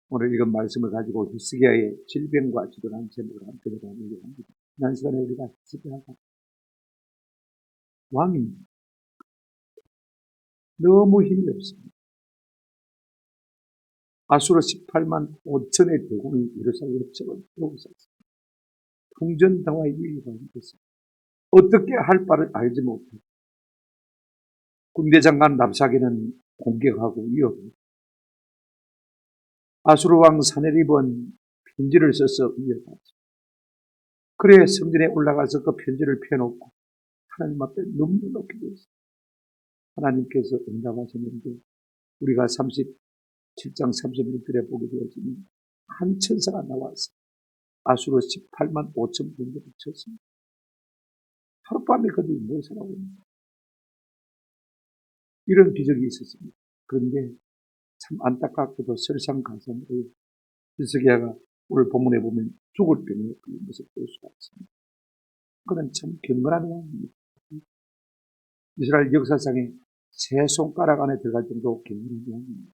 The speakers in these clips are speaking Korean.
오늘 읽은 말씀을 가지고 히스기야의 질병과 지도라는 제목을 함께 나누려고 합니다. 지난 시간에 우리가 히스기야가 왕입니다. 너무 힘이 없습니다. 아수르 18만 5천의 대군이 예루살렘을 쳐들어오고 있었습니다. 풍전등화의 위기가 있었습니다. 어떻게 할 바를 알지 못하고 군대 장관 랍사게는 공격하고 위협합니다. 아수르 왕 사네립은 편지를 써서 위협하죠. 그래 성전에 올라가서 그 편지를 펴놓고 하나님 앞에 눈물 놓게 되었습니다. 하나님께서 응답하셨는데 우리가 37장 31절에 보게 되어지니 한 천사가 나와서 아수르 18만 5천 군대를 쳤습니다. 하룻밤에 그들이 무엇을 하고 있는가? 이런 기적이 있었습니다. 그런데 참 안타깝게도 설상가상으로 히스기야가 오늘 본문에 보면 죽을 병에 걸린 것을 볼 수가 있습니다. 그는 참 경건한 왕입니다. 이스라엘 역사상에 세 손가락 안에 들어갈 정도 경건한 왕입니다.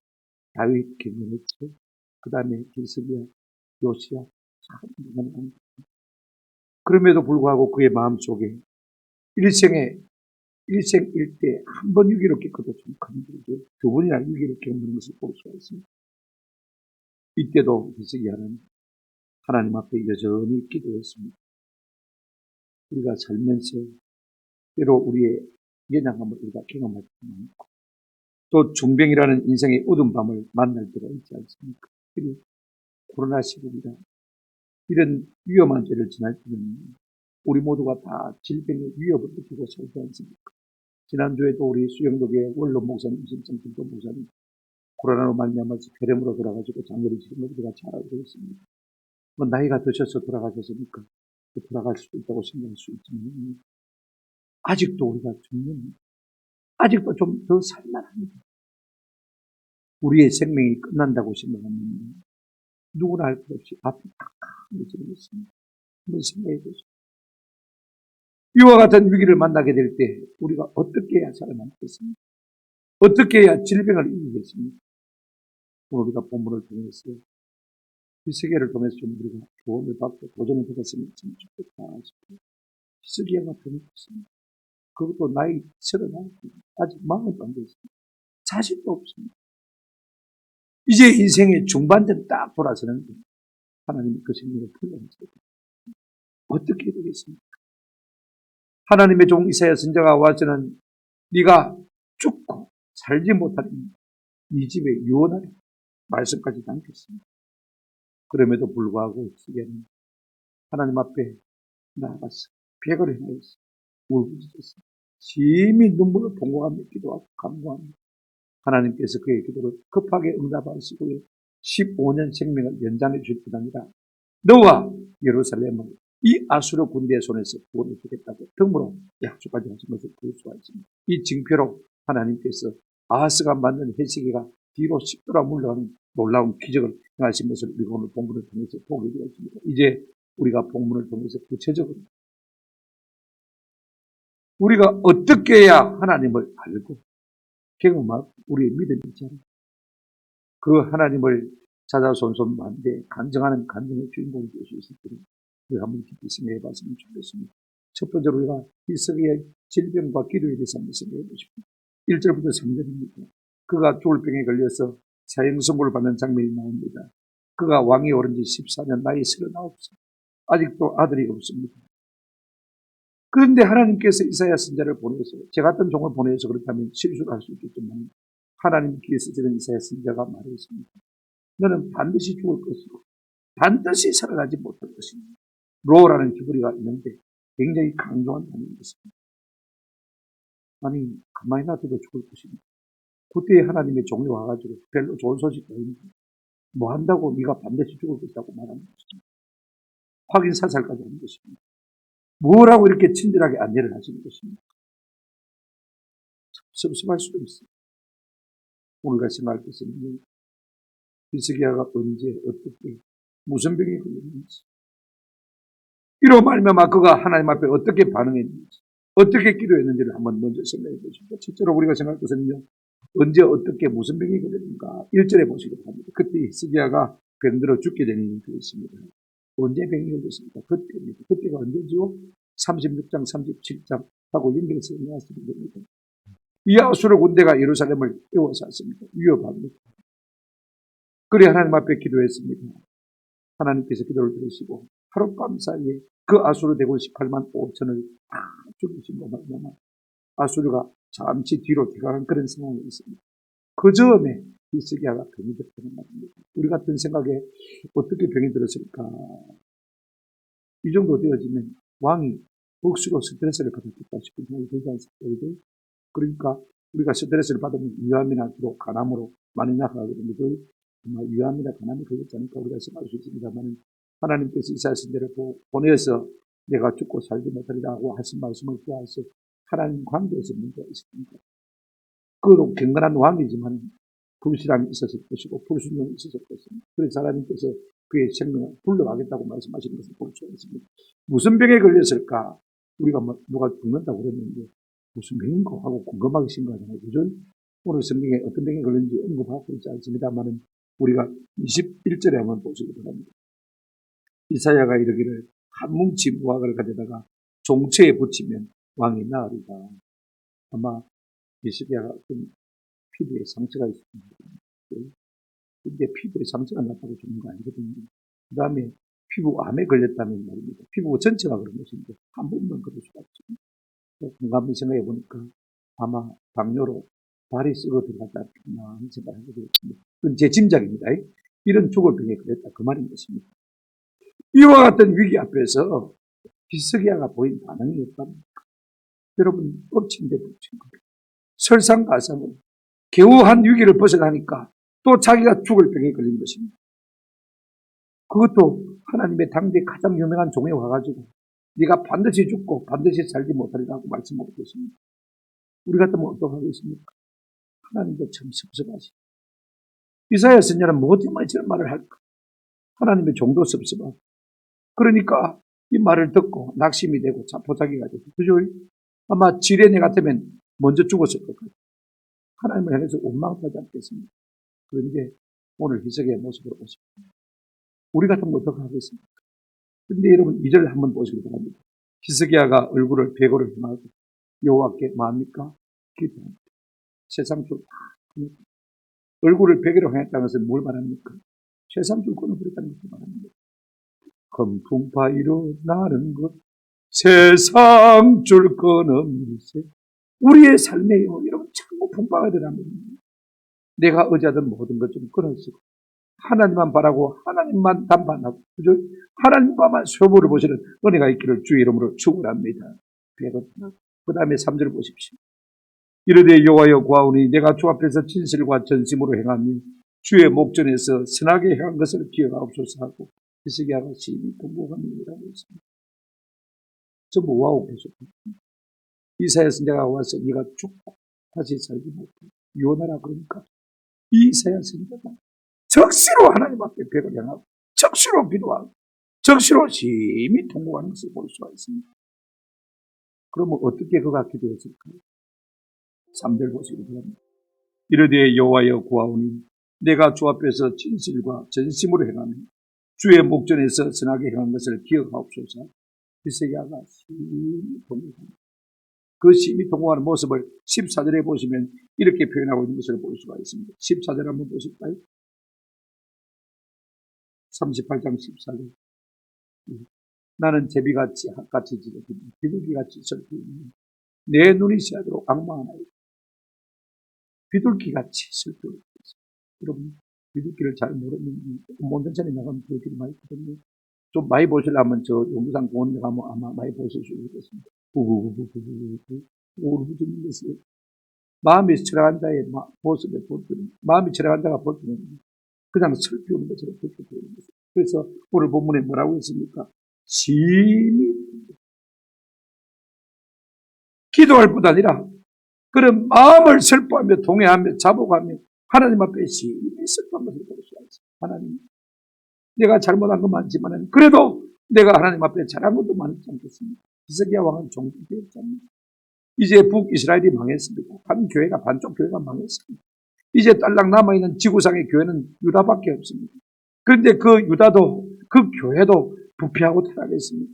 다윗 경건했죠. 그 다음에 히스기야, 요시야 참 경건한 왕입니다. 그럼에도 불구하고 그의 마음속에 일생 일대 한 번 위기를 겪어도 좀 힘들게 두 번이나 위기를 겪는 것을 볼 수가 있습니다. 이때도 히스기야는 하나님 앞에 여전히 기도했습니다. 우리가 살면서 때로 우리의 연약함을 우리가 경험할 때가 많고 또 중병이라는 인생의 어두운 밤을 만날 때가 있지 않습니까? 그리고 코로나 시국이라 이런 위험한 때를 지날 때는 우리 모두가 다 질병의 위협을 느끼고 살지 않습니까? 지난주에도 우리 수영도교회 원로 목사님, 신청필도 목사님 코로나로 말미암아서 폐렴으로 돌아가지고 장례를 지은 걸 우리가 잘 알고 있습니다. 뭐 나이가 드셔서 돌아가셨으니까 돌아갈 수도 있다고 생각할 수 있지만 아직도 우리가 죽는 아직도 좀 더 살만합니다. 우리의 생명이 끝난다고 생각하면 누구나 할 것 없이 앞이 깜깜해지는 것입니다. 한번 생각해 보십시오. 이와 같은 위기를 만나게 될 때 우리가 어떻게 해야 살아남겠습니까? 어떻게 해야 질병을 이기겠습니까? 오늘 우리가 본문을 통해서 히스기야를 통해서 좀 우리가 조언을 받고 도전을 받았으면 참 좋겠다 싶어요. 히스기야가 병했습니다. 그것도 나이 39, 아직 마음도 안 됐습니다. 자식도 없습니다. 이제 인생의 중반전 딱 돌아서는데 하나님이 그 생명을 풀어내셔야 됩니다. 어떻게 되겠습니까? 하나님의 종 이사야 선지자가 와서는 네가 죽고 살지 못하니 네 집에 유언하라 말씀까지 남겼습니다. 그럼에도 불구하고 히스기야는 하나님 앞에 나아가서 배를 행하였습니다. 울부짖었습니다. 심히 눈물을 봉고하며 기도하고 간구합니다. 하나님께서 그의 기도를 급하게 응답하시고 15년 생명을 연장해 주실 뿐 아니라 너와 예루살렘을 이 아수르 군대의 손에서 구원해 주겠다고 등으로 약속까지 하신 것을 볼 수가 있습니다. 이 징표로 하나님께서 아하스가 만든 히스기야가 뒤로 씹돌아 물러가는 놀라운 기적을 행하신 것을 우리가 오늘 본문을 통해서 보게 되었습니다. 이제 우리가 본문을 통해서 구체적으로 우리가 어떻게 해야 하나님을 알고 경험하고 우리의 믿음이 있잖아요. 그 하나님을 찾아손손 만대 간증하는 간증의 주인공이 될 수 있을 때는 우리가 한번 깊이 생각해 봤으면 좋겠습니다. 첫 번째로 우리가 히스기야의 질병과 기도에 대해서 한번 생각해 보십시오. 1절부터 3절입니다. 그가 죽을 병에 걸려서 사형선고를 받는 장면이 나옵니다. 그가 왕이 오른 지 14년 나이 39살 아직도 아들이 없습니다. 그런데 하나님께서 이사야 선지자를 보내서 제 같은 종을 보내서 그렇다면 실수를 할 수 있겠지만 하나님께서 저는 이사야 선지자가 말했습니다. 너는 반드시 죽을 것이고 반드시 살아나지 못할 것입니다. 로라는 기브리가 있는데 굉장히 강조한 단어인 것입니다. 아니 가만히 놔둬도 죽을 것입니다. 그때 하나님의 종이 와가지고 별로 좋은 소식도 아닌데 뭐 한다고 네가 반드시 죽을 것이라고 말하는 것입니다. 확인 사살까지 하는 것입니다. 뭐라고 이렇게 친절하게 안내를 하시는 것입니까? 섭섭할 수도 있어요. 우리가 생각할 것은 히스기야가 언제 어떻게 무슨 병에 걸렸는지 이로 말미암아 그가 하나님 앞에 어떻게 반응했는지 어떻게 기도했는지를 한번 먼저 생각해 보십시오. 첫째로 우리가 생각할 것은요. 언제 어떻게 무슨 병이 걸렸는가 1절에 보시기 바랍니다. 그때 히스기야가 병들어 죽게 되는 일이 있습니다. 언제 병이 걸렸습니까? 그때입니다. 그때가 언제죠? 36장, 37장 하고 연결해서 나왔으면 됩니다. 이 아수르 군대가 예루살렘을 에워쌌습니다. 위협합니다. 그래 하나님 앞에 기도했습니다. 하나님께서 기도를 들으시고 하룻밤 사이에 그 아수르 대군 18만 5천을 다 죽이신 것 말이야. 아수르가 잠시 뒤로 들어간 그런 상황이 있습니다. 그 즈음에 히스기야가 병이 들었다는 말입니다. 우리 같은 생각에 어떻게 병이 들었을까? 이 정도 되어지면 왕이 억수로 스트레스를 받았겠다 싶은 생각이 들지 않습니까? 그러니까 우리가 스트레스를 받으면 위암이나 주로 간암으로 많이 나가거든요. 정말 위암이나 간암이 걸렸지 않을까 우리가 생각할 수 있습니다만 하나님께서 이사야 선지자를 보내서 내가 죽고 살지 못하리라고 하신 말씀을 구하서 하나님 관계에서 문제가 있습니다. 그도 경건한 왕이지만 불신앙이 있었을 것이고 불순종이 있었을 것입니다. 그래서 하나님께서 그의 생명을 불러가겠다고 말씀하시는 것을 볼 수가 있습니다. 무슨 병에 걸렸을까? 우리가 누가 죽는다고 그랬는데 무슨 병인가 하고 궁금하게 생각하잖아요. 그죠? 오늘 성경에 어떤 병에 걸렸는지 언급하고 있지 않습니다만 우리가 21절에 한번 보시기 바랍니다. 이사야가 이르기를 한 뭉치 무화과를 가져다가 종체에 붙이면 왕이 나으리다. 아마 히스기야가 어떤 피부에 상처가 있습니다. 근데 피부에 상처가 났다고 주는 거 아니거든요. 그 다음에 피부암에 걸렸다는 말입니다. 피부 전체가 그런 것인데 한 부분만 그럴 수가 없죠. 공감을 생각해 보니까 아마 당뇨로 발이 썩어 들어갔다 하는 생각을 하게 되었습니다. 그건 제 짐작입니다. 이런 죽을 병에 걸렸다 그 말인 것입니다. 이와 같은 위기 앞에서 히스기야가 보인 반응이 없답니다. 여러분 엎친데 엎친 거예요. 설상가상으로 겨우 한 위기를 벗어나니까 또 자기가 죽을 병에 걸린 것입니다. 그것도 하나님의 당대 가장 유명한 종에 와가지고 네가 반드시 죽고 반드시 살지 못하리라고 말씀하고 있습니다. 우리 같으면 어떡하겠습니까? 하나님도 참 섭섭하시. 이사야 선지자는 뭐 때문에 저런 말을 할까? 하나님의 종도 섭섭하고. 그러니까 이 말을 듣고 낙심이 되고 자포자기가 되고 그죠? 아마 지레네 같으면 먼저 죽었을 것 같아요. 하나님을 향해서 원망하지 않겠습니까? 그런데 오늘 히스기야의 모습을 보십니다. 우리 같으면 어떡하겠습니까? 근데 여러분 2절 한번 보시기 바랍니다. 히스기야가 얼굴을 베고를 향하고 여호와께 뭐합니까? 기도합니다. 세상 줄 다 얼굴을 베개로 향했다는 것은 뭘 말합니까? 세상 줄 끊어버렸다는 것을 말합니다. 금풍파 일어나는 것 세상 줄 끊어버리세. 우리의 삶에요. 여러분 자꾸 풍파가 일어납니다. 내가 의지하던 모든 것 좀 끊어지고 하나님만 바라고 하나님만 담반하고 그죠? 하나님과만 소부를 보시는 은혜가 있기를 주의 이름으로 축원합니다. 그 다음에 3절 보십시오. 이르되 여호와여 구하오니 내가 주 앞에서 진실과 전심으로 행하니 주의 목전에서 선하게 행한 것을 기억하옵소서 하고 히스기야가 심히 통곡합니다라고 했습니다. 전부 와우 계속 이사야 선지자가 와서 네가 죽고 다시 살지 못해 유언하라 그러니까 이사야 선지자가 적시로 하나님 앞에 벽을 향하고 적시로 기도하고 적시로 심히 통곡하는 것을 볼 수가 있습니다. 그러면 어떻게 그가 기도했을까요? 3절 보시기 바랍니다. 이르되 여호와여 구하오니 내가 주 앞에서 진실과 전심으로 행하며 주의 목전에서 선하게 행한 것을 기억하옵소서. 히스기야가 심히 통곡합니다. 그 심히 통곡하는 모습을 14절에 보시면 이렇게 표현하고 있는 것을 볼 수가 있습니다. 14절 한번 보실까요? 38장 14절. 나는 제비같이 핫같이 지거든 비둘기같이 슬프니 내 눈이 새하도록 악망하나이다. 비둘기같이 슬프니 여러분 비둘기를 잘 모르는 몬전천에 나가면 비둘기를 많이 보거든요. 좀 많이 보시려면 저 용두산 공원에 가면 아마 많이 보실 수 있겠습니다. 울부짖는 것이 마음이 철학한 자의 모습에 볼 때는 마음이 철학한 자가 볼 때는 그냥 슬피우는 것처럼 그렇게 보이는 것입니다. 그래서 오늘 본문에 뭐라고 했습니까? 심히 기도할 뿐 아니라 그런 마음을 슬퍼하며 동해하며 자복하며 하나님 앞에 심히 슬퍼한 것을 볼 수가 있습니다. 하나님, 내가 잘못한 건 많지만 그래도 내가 하나님 앞에 잘한 것도 많지 않겠습니까? 히스기야 왕은 종되었잖아요. 이제 북이스라엘이 망했습니다. 한 교회가 반쪽 교회가 망했습니다. 이제 딸랑 남아있는 지구상의 교회는 유다밖에 없습니다. 그런데 그 유다도 그 교회도 부패하고 타락했습니다.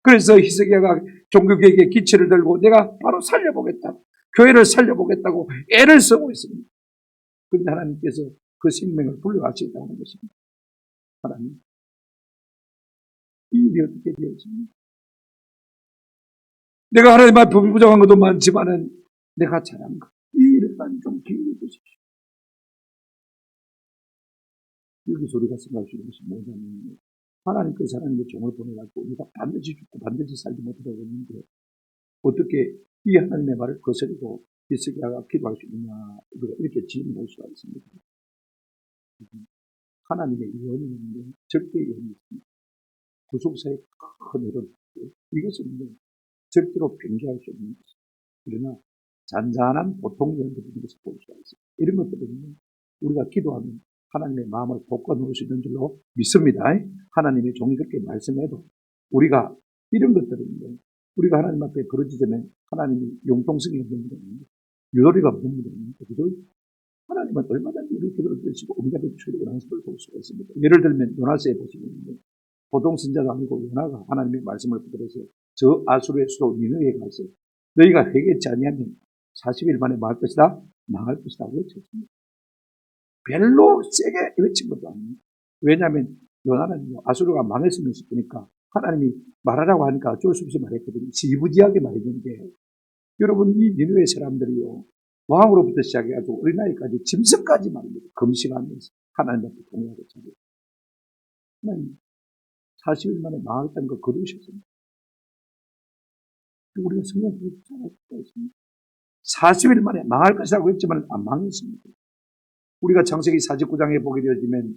그래서 히스기야가 종교개혁의 기치를 들고 내가 바로 살려보겠다고, 교회를 살려보겠다고 애를 쓰고 있습니다. 그런데 하나님께서 그 생명을 불러가시겠다고 하는 것입니다. 하나님, 이 일이 어떻게 되었습니까? 내가 하나님 앞에 부정한 것도 많지만은 내가 잘한 것, 이 일을 좀 기회해 주십시오. 여기서 우리가 생각할 수 있는 것이 뭐냐면, 하나님께서 하나님의 종을 보내가지고 우리가 반드시 죽고 반드시 살지 못하고 있는데 어떻게 이 하나님의 말을 거스르고 히스기야가 기도할 수 있느냐, 우리가 이렇게 질문할 수가 있습니다. 하나님의 예언이 있는데 절대 예언이 있습니다. 구속사의 큰 흐름, 이것은 절대로 변개할 수 없는 것입니다. 그러나 잔잔한 보통 예언들인 것을 볼 수가 있습니다. 이런 것들은 우리가 기도하면 하나님의 마음을 돋궈 놓을 수 있는 줄로 믿습니다. 하나님의 종이 그렇게 말씀해도 우리가 이런 것들은 우리가 하나님 앞에 부르짖으면 하나님이 융통성이 없는 것입니다. 유도리가 없는 것입니다. 하나님은 얼마든지 우리 기도를 들으시고 응답해 주시고 그런 것을 볼 수가 있습니다. 예를 들면 요나서에 보시면 보통 선자가 아니고 요나가 하나님의 말씀을 붙들어서 저 아수르의 수도 니느웨에 가서 너희가 회개치 아니하면 40일 만에 망할 것이다, 망할 것이다 외쳤습니다. 별로 세게 외친 것도 아닙니다. 왜냐하면 요나는 아수르가 망했으면 싶으니까 하나님이 말하라고 하니까 어쩔 수 없이 말했거든요. 지부지하게 말했는데 여러분, 이 니느웨 사람들이요, 왕으로부터 시작해가지고 어린아이까지 짐승까지 말입니다. 금식하면서 하나님 앞에 동의하고 차려. 하나님 40일 만에 망했다는 거 거두셨습니다. 우리가 성경을 잘 알고 있습니다. 40일 만에 망할 것이라고 했지만 안 망했습니다. 우리가 창세기 49장에 보게 되어지면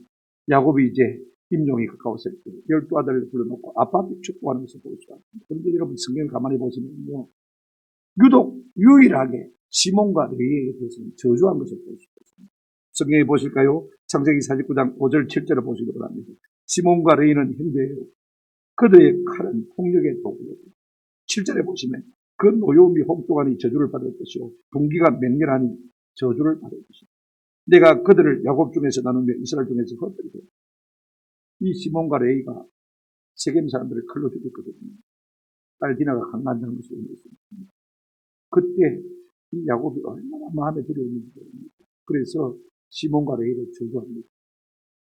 야곱이 이제 임종이 가까웠을 때 12아들을 불러놓고 아빠 앞에 축복하는 것을 볼 수가 있습니다. 그런데 여러분 성경을 가만히 보시면요, 유독 유일하게 시몬과 레위에 대해서는 저주한 것을 볼 수가 있습니다. 성경에 보실까요? 창세기 49장 5절 7절을 보시기 바랍니다. 시몬과 레위는 형제예요. 그들의 칼은 폭력의 도구예요. 7절에 보시면 그 노여움이 혹독하니 저주를 받을 것이요 분기가 맹렬하니 저주를 받을 것이다. 내가 그들을 야곱 중에서 나누며 이스라엘 중에서 흩어리고, 이 시몬과 레위가 세겜 사람들을 칼로 죽였거든요. 딸 디나가 강간당한 것을 의미했습니다. 그때 이 야곱이 얼마나 마음에 두려웠는지 모릅니다. 그래서 시몬과 레위를 저주합니다.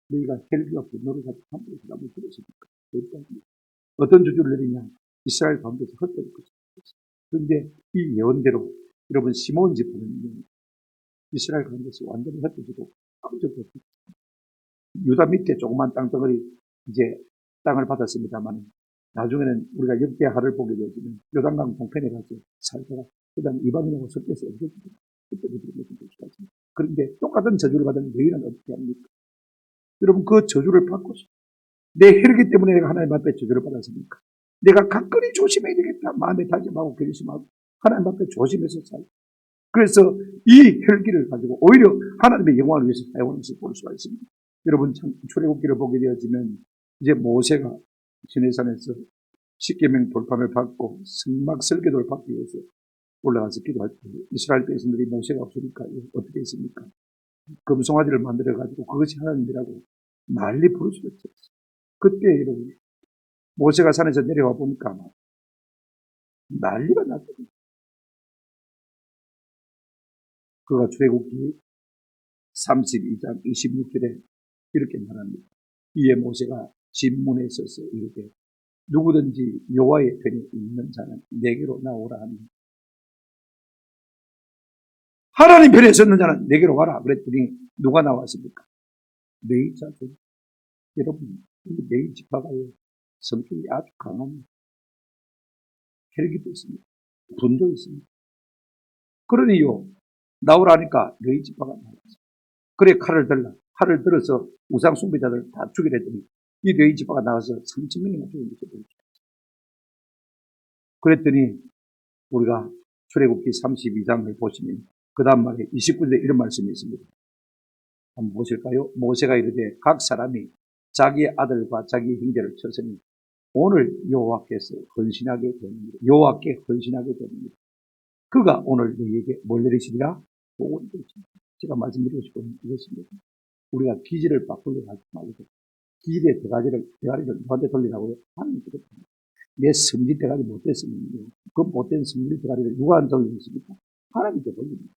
너희가 헬기와 분노를 가지고 함부로 사람을 죽였으니까. 어떤 저주를 내리냐? 이스라엘 가운데서 흩어질 것이다. 그런데 이 예언대로 여러분 시몬 지파는 이스라엘 가운데서 완전히 흩어지고 아무것도 없습니다. 유다 밑에 조그만 땅덩어리 이제 땅을 받았습니다만 나중에는 우리가 역대하를 보게 되면 요단강 동편에 가서 살다가 그다음 이방인하고 섞여서 흩어지는 것을 볼 수가 있습니다. 그런데 똑같은 저주를 받은 너희는 어떻게 합니까? 여러분 그 저주를 받고 내 혈기 때문에 내가 하나님 앞에 저주를 받았습니까? 내가 각별히 조심해야 되겠다. 마음에 다짐하고 결심하고 하나님 앞에 조심해서 살고, 그래서 이 혈기를 가지고 오히려 하나님의 영광을 위해서 사용하는 것을 볼 수가 있습니다. 여러분 출애굽기를 보게 되어지면 이제 모세가 시내산에서 십계명 돌판을 받고 성막 설계도를 받기 위해서 올라가서 기도할 때 이스라엘 백성들이 모세가 없으니까 어떻게 했습니까? 금송아지를 만들어 가지고 그것이 하나님이라고 난리 부를 수가 있었어요. 그때 여러분 모세가 산에서 내려와 보니까 난리가 났거든요. 그가 출애굽기 32장 26절에 이렇게 말합니다. 이에 모세가 진문에 서서 이르되 누구든지 여호와의 편에 있는 자는 내게로 나오라 하니, 하나님 편에 섰는 자는 내게로 와라 그랬더니 누가 나왔습니까? 레위 자손. 여러분 이 레위 지파가요 성격이 아주 강합니다. 혈기도 있습니다. 분도 있습니다. 그러니요 나오라니까 레위 지파가 나왔어요. 그래 칼을 들라. 칼을 들어서 우상 숭배자들 다 죽이려 했더니 이 레위 지파가 나와서 3,000명이나 죽인 것을 보였어요. 그랬더니 우리가 출애굽기 32장을 보시면 그 다음 말에 29절에 이런 말씀이 있습니다. 한번 보실까요? 모세가 이르되 각 사람이 자기의 아들과 자기 형제를 쳤으니 오늘 여호와께서 헌신하게 됩니다. 여호와께 헌신하게 됩니다. 그가 오늘 너희에게 뭘 내리시리라? 복을 내리십니다. 제가 말씀드리고 싶은 이것입니다. 우리가 기질을 바꾸려 하지 말고 길의 대가리를 누구한테 돌리라고요? 하나님께 돌립니다. 내 성질 대가리 못됐으면요. 그 못된 성질 대가리를 누구한테 돌리겠습니까? 하나님께 돌립니다.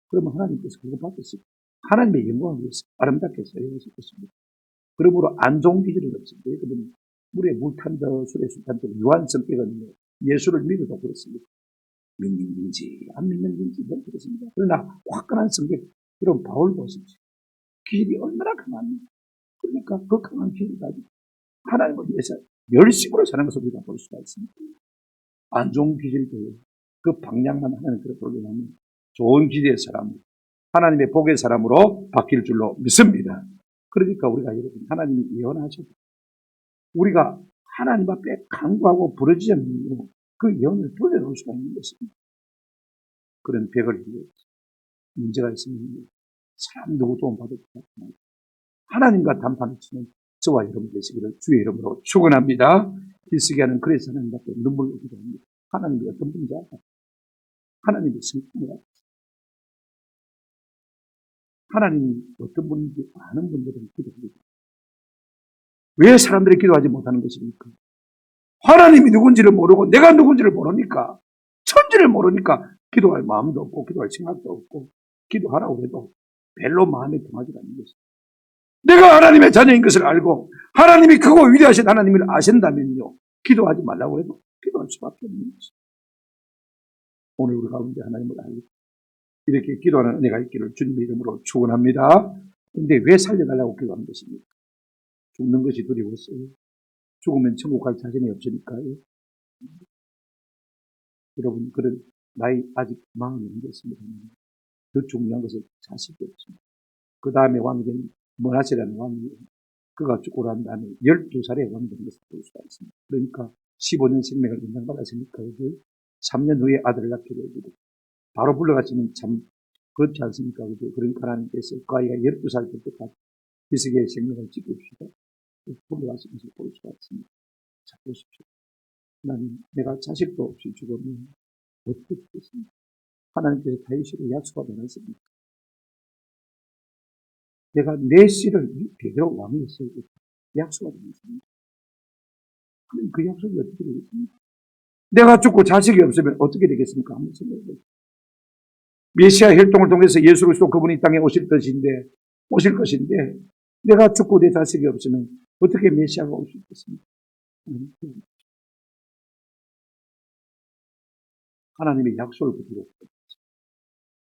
그러면 하나님께서 그거 받겠습니다. 하나님의 영광을 위해서 아름답게 사용하실 것입니다. 그러므로 안 좋은 기질은 없습니다. 여러분, 물에 물 탄다, 술에 술 탄다, 유한 성격은 예수를 믿어도 그렇습니다. 믿는지 안 믿는지 늘 그렇습니다. 그러나 화끈한 성격, 여러분 바울 보십시오. 기질이 얼마나 강합니까? 그러니까 그 강한 기질을 가지고 하나님을 위해서 열심으로 사는 것을 우리가 볼 수가 있습니다. 안 좋은 기질도 그 방향만 하나님께로 돌려놓으면 좋은 기질의 사람, 하나님의 복의 사람으로 바뀔 줄로 믿습니다. 그러니까 우리가 여러분 하나님이 예언하셔도 우리가 하나님 앞에 간구하고 부르짖으면 그 예언을 돌려놓을 수가 있는 것입니다. 그런 벽을 문제가 있으면 사람 누구 도움 받을 수 없지만 하나님과 담판을 치는 저와 여러분 되시기를 주의 이름으로 축원합니다. 히스기야는 그래서 하나님 앞에 눈물로 기도합니다. 하나님이 어떤 분인지 알아요. 하나님의 성품을 알아요. 하나님이 어떤 분인지 아는 분들은 기도합니다. 왜 사람들이 기도하지 못하는 것입니까? 하나님이 누군지를 모르고 내가 누군지를 모르니까, 천지를 모르니까 기도할 마음도 없고 기도할 생각도 없고 기도하라고 해도 별로 마음에 통하지 않는 것입니다. 내가 하나님의 자녀인 것을 알고 하나님이 크고 위대하신 하나님을 아신다면요, 기도하지 말라고 해도 기도할 수밖에 없는 것입니다. 오늘 우리 가운데 하나님을 알고 이렇게 기도하는 은혜가 있기를 주님의 이름으로 축원합니다. 그런데 왜 살려달라고 기도하는 것입니까? 죽는 것이 두려웠어요. 죽으면 천국 갈 자신이 없으니까요. 여러분, 그런 나이 아직 마음이 안 됐습니다. 더 중요한 것은 자식이 없습니다. 그 다음에 왕된 머나세라는 왕이 그가 죽고 난 다음에 12살에 왕된 것을 볼 수가 있습니다. 그러니까 15년 생명을 연장받았으니까 3년 후에 아들을 낳게 되고 바로 불러가시면 참 그렇지 않습니까? 그러니까 하나님께서 그 아이가 12살 때까지 히스기야의 생명을 지켜주시고 불러가신 것을 볼 수가 있습니다. 자, 보십시오. 하나님, 내가 자식도 없이 죽으면 어떻게 되겠습니까? 하나님께서 다윗에게 약속하지 않았습니까? 내가 내 씨를 대대로 왕이 있어야겠다. 약속하지 않았습니까? 그럼 그 약속이 어떻게 되겠습니까? 내가 죽고 자식이 없으면 어떻게 되겠습니까? 한번 생각해 보세요. 메시아 혈통을 통해서 예수 그리스도 그분이 땅에 오실 것인데 내가 죽고 내 자식이 없으면 어떻게 메시아가 올 수 있겠습니까? 하나님의 약속을 붙들고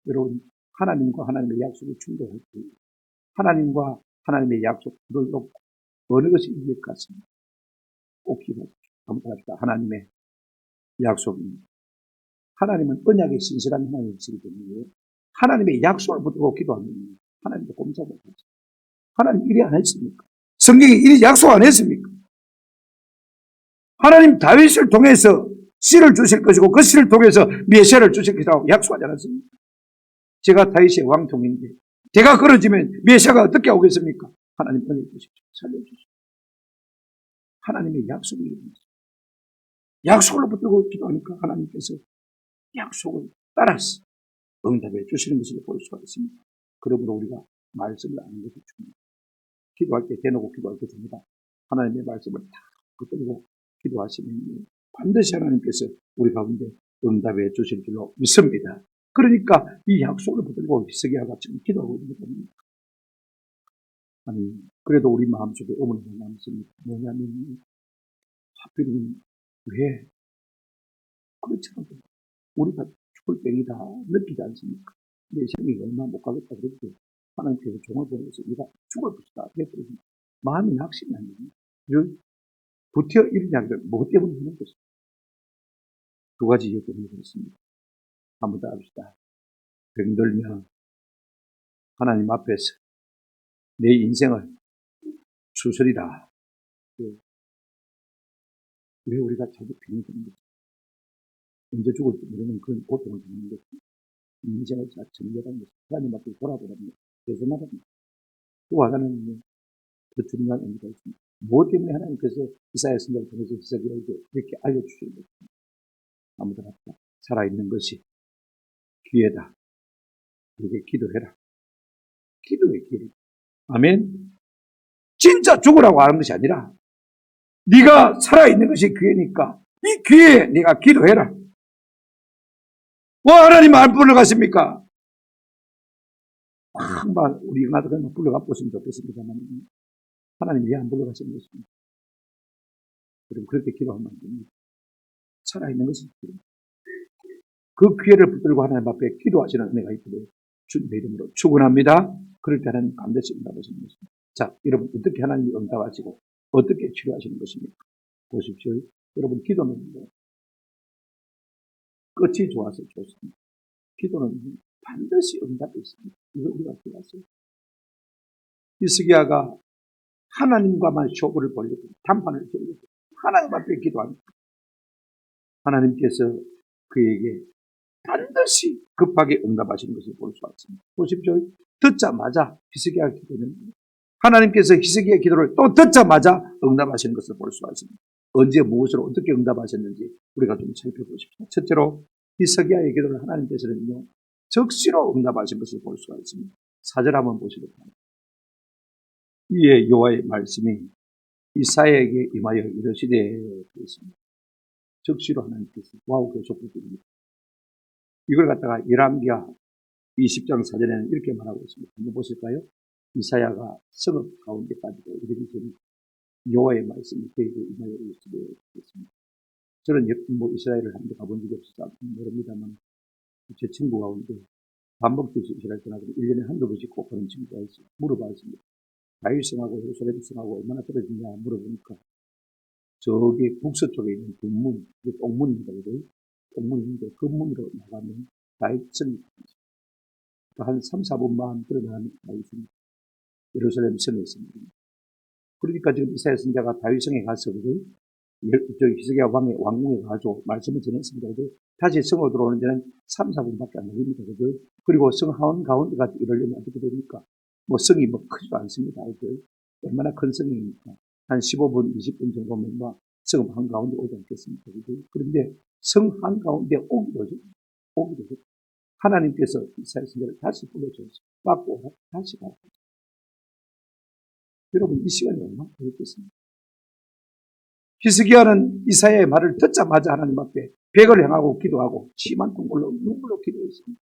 여러분, 하나님과 하나님의 약속이 충돌할 때 하나님과 하나님의 약속을 놓고 어느 것이 이길 것 같습니다. 꼭 기도합시다. 한번 합시다. 하나님의 약속입니다. 하나님은 언약의 신실한 하나님이시기 때문에 하나님의 약속을 붙들고 기도하면 하나님도 꼼짝 못하죠. 하나님 일이 안 했습니까? 성경이 일이 약속 안 했습니까? 하나님 다윗을 통해서 씨를 주실 것이고 그 씨를 통해서 메시아를 주실 것이라고 약속하지 않았습니까? 제가 다윗의 왕통인데 제가 걸어지면 메시아가 어떻게 오겠습니까? 하나님 은혜 주십시오. 살려주십시오. 하나님의 약속이 있습니다. 약속을 붙들고 기도하니까 하나님께서 약속을 따라서 응답해 주시는 것을 볼 수가 있습니다. 그러므로 우리가 말씀을 아는 것이 중요합니다. 기도할 때 대놓고 기도할 때 중요하다. 하나님의 말씀을 다 붙들고 기도하시면 반드시 하나님께서 우리 가운데 응답해 주실 줄로 믿습니다. 그러니까 이 약속을 붙들고 히스기야가 지금 기도하고 있는 겁니다. 아니, 그래도 우리 마음속에 의문이 남습니다. 뭐냐면 하필이면 왜 그렇잖아요. 우리가 죽을 때이다 느끼지 않습니까? 내 생명이 얼마 못 가겠다 그랬고 하나님께서 종을 보내서 네가 죽을 것이다 그랬더니 마음이 낙심이 안 됩니다. 부터 이런 이야기를 뭐 때문에 하는 것입니다. 두 가지 이유 때문에 그렇습니다. 한번 더 합시다. 병들며 하나님 앞에서 내 인생을 수술이다. 왜 우리가 자주 병이 되는 거죠? 언제 죽을지 모르는 그런 고통을 겪는 것입니다. 인생을 잘 정리하는 것입니다. 하나님 앞에 돌아보라는 것입니다. 대선하랍니다. 또 하나는 더 중요한 의미가 있습니다. 무엇 때문에 하나님께서 이사야 선지자를 통해서 히스기야에게 이렇게 알려주시는 것입니다. 아무도 없다. 살아있는 것이 기회다. 이렇게 기도해라. 기도의 기회. 아멘. 진짜 죽으라고 하는 것이 아니라 네가 살아있는 것이 기회니까 이 기회에 네가 기도해라. 하나님 안 불러가십니까? 정말 우리 영화들은 불러가 보시면 좋겠습니다만 하나님 왜 안 불러가시는 것입니까? 그럼 그렇게 기도하면 안 됩니다. 살아있는 것이 기회입니다. 그 기회를 붙들고 하나님 앞에 기도하시는 은혜가 있기를 주님의 이름으로 축원합니다. 그럴 때는 반드시 응답하시는 것입니다. 자, 여러분 어떻게 하나님이 응답하시고 어떻게 치료하시는 것입니까? 보십시오. 여러분 기도는 끝이 좋아서 좋습니다. 기도는 반드시 응답이 있습니다. 이걸 우리가 기도하세요. 히스기야가 하나님과만 쇼부를 벌리고 단판을 벌리고 하나님 앞에 기도합니다. 하나님께서 그에게 반드시 급하게 응답하시는 것을 볼 수 있습니다. 보십시오. 듣자마자 히스기야 기도는 하나님께서 히스기야 기도를 또 듣자마자 응답하시는 것을 볼 수 있습니다. 언제 무엇으로 어떻게 응답하셨는지 우리가 좀 살펴보십시오. 첫째로 히스기야의 기도를 하나님께서는요 적시로 응답하신 것을 볼 수가 있습니다. 4절 한번 보시도록 합니다. 이에 여호와의 말씀이 이사야에게 임하여 이르시되 그랬습니다. 적시로 하나님께서 계속됩니다. 이걸 갖다가 열왕기하 20장 4절에는 이렇게 말하고 있습니다. 한번 보실까요? 이사야가 성읍 가운데 빠지고 이르기 전에 여호와의 말씀이 그에게 임하여 이르시되 그랬습니다. 저는 이스라엘을 한 번 가본 적이 없어서 모릅니다만 제 친구 가운데 반복돼서 이스라엘 떠나고 1년에 한두 번씩 꼭 그런 친구가 있어요. 물어봤습니다. 다윗성하고 예루살렘성하고 얼마나 떨어지냐 물어보니까 저기 북서쪽에 있는 둔문, 옥문입니다. 옥문인데 그 문으로 나가면 다윗성이 한 3, 4분만 들어가는 다윗성이 예루살렘 성에 있습니다. 그러니까 지금 이사야 선지자가 다윗성에 가서 히스기야 왕의 왕궁에 가서 말씀을 전했습니다. 다시 성으로 들어오는 데는 3, 4분밖에 안 걸립니다. 그리고 성 한가운데까지 이러려면 어떻게 됩니까? 성이 크지도 않습니다. 얼마나 큰 성입니까? 한 15분, 20분 정도면 성 한가운데 오지 않겠습니까? 그런데 성 한가운데 오기도 전 하나님께서 이사야 선지자를 다시 불러줘서 받고 다시 가고. 여러분 이 시간이 얼마나 어렵겠습니까? 히스기야는 이사야의 말을 듣자마자 하나님 앞에 벽을 향하고 기도하고 심한 눈물로 기도했습니다.